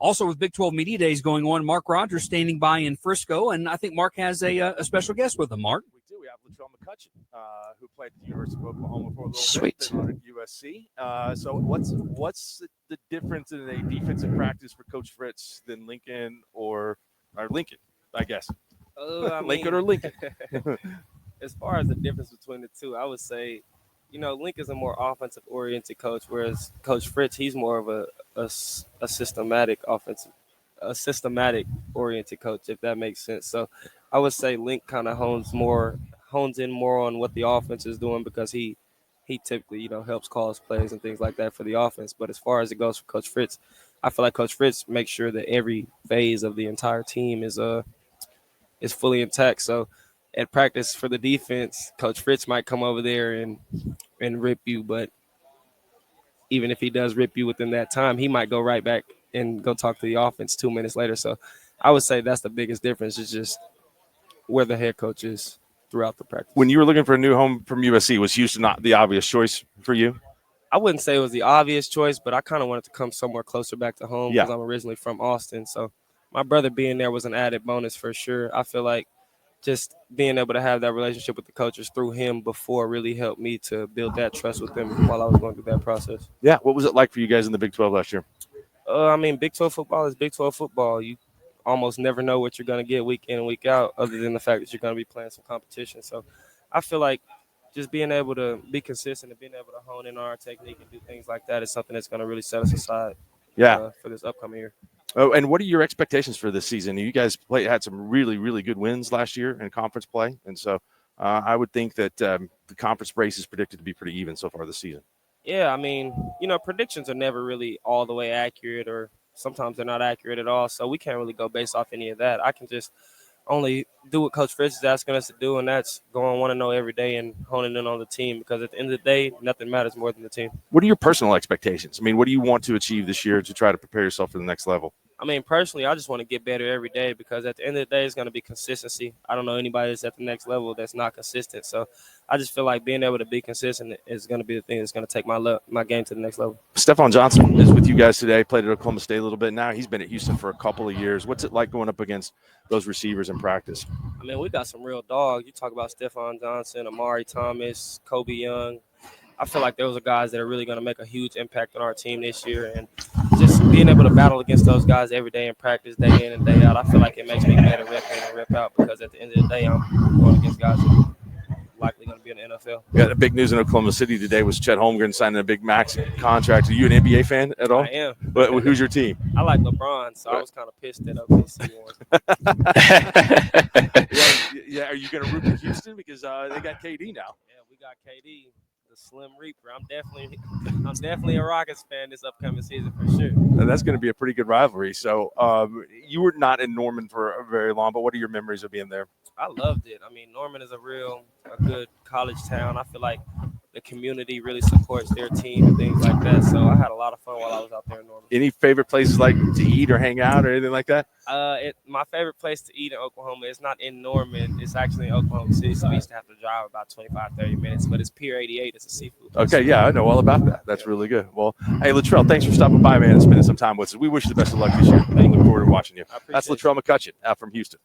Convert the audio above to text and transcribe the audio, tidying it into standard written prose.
Also, with Big 12 Media Days going on, Mark Rodgers standing by in Frisco, and I think Mark has a special guest with him. Mark? We do. We have Latrell McCutchin, who played at the University of Oklahoma for a little Sweet. bit, then at USC. So what's the difference in a defensive practice for Coach Fritz than Lincoln or Lincoln, I guess? Lincoln or Lincoln? As far as the difference between the two, I would say, Lincoln's a more offensive-oriented coach, whereas Coach Fritz, he's more of a systematic-oriented coach, if that makes sense. So I would say Link kind of hones in more on what the offense is doing because he typically, helps call plays and things like that for the offense. But as far as it goes for Coach Fritz, I feel like Coach Fritz makes sure that every phase of the entire team is fully intact. So at practice for the defense, Coach Fritz might come over there and rip you, but even if he does rip you within that time, he might go right back and go talk to the offense 2 minutes later. So I would say that's the biggest difference, is just where the head coach is throughout the practice. When you were looking for a new home from USC, was Houston not the obvious choice for you? I wouldn't say it was the obvious choice, but I kind of wanted to come somewhere closer back to home because I'm originally from Austin. So my brother being there was an added bonus for sure. I feel like just being able to have that relationship with the coaches through him before really helped me to build that trust with them while I was going through that process. Yeah. What was it like for you guys in the Big 12 last year? Big 12 football is Big 12 football. You almost never know what you're going to get week in and week out, other than the fact that you're going to be playing some competition. So I feel like just being able to be consistent and being able to hone in on our technique and do things like that is something that's going to really set us aside for this upcoming year. Oh, and what are your expectations for this season? You guys had some really, really good wins last year in conference play, and so I would think that the conference race is predicted to be pretty even so far this season. Yeah, predictions are never really all the way accurate, or sometimes they're not accurate at all, so we can't really go based off any of that. I can just only do what Coach Fritz is asking us to do, and that's go on 1-0 every day and honing in on the team, because at the end of the day, nothing matters more than the team. What are your personal expectations? What do you want to achieve this year to try to prepare yourself for the next level? Personally, I just want to get better every day, because at the end of the day, it's going to be consistency. I don't know anybody that's at the next level that's not consistent. So I just feel like being able to be consistent is going to be the thing that's going to take my game to the next level. Stephon Johnson is with you guys today, played at Oklahoma State a little bit now. He's been at Houston for a couple of years. What's it like going up against those receivers in practice? We got some real dogs. You talk about Stephon Johnson, Amari Thomas, Kobe Young. I feel like those are guys that are really going to make a huge impact on our team this year. And just being able to battle against those guys every day in practice, day in and day out, I feel like it makes me better rep in and rep out, because at the end of the day, I'm going against guys who are likely going to be in the NFL. Yeah, the big news in Oklahoma City today was Chet Holmgren signing a big max contract. Are you an NBA fan at all? I am. But who's your team? I like LeBron, so I was kind of pissed that OKC won. Are you going to root for Houston because they got KD now? Yeah, we got KD. The Slim Reaper. I'm definitely a Rockets fan this upcoming season for sure. And that's going to be a pretty good rivalry. So you were not in Norman for very long, but what are your memories of being there? I loved it. Norman is a good college town. I feel like the community really supports their team and things like that. So I had a lot of fun while I was out there in Norman. Any favorite places like to eat or hang out or anything like that? My favorite place to eat in Oklahoma is not in Norman. It's actually in Oklahoma City. So we used to have to drive about 25, 30 minutes. But it's Pier 88. It's a seafood place. Okay, yeah, I know all about that. That's really good. Well, hey, Latrell, thanks for stopping by, man, and spending some time with us. We wish you the best of luck this year. I look forward to watching you. That's Latrell McCutchin out from Houston.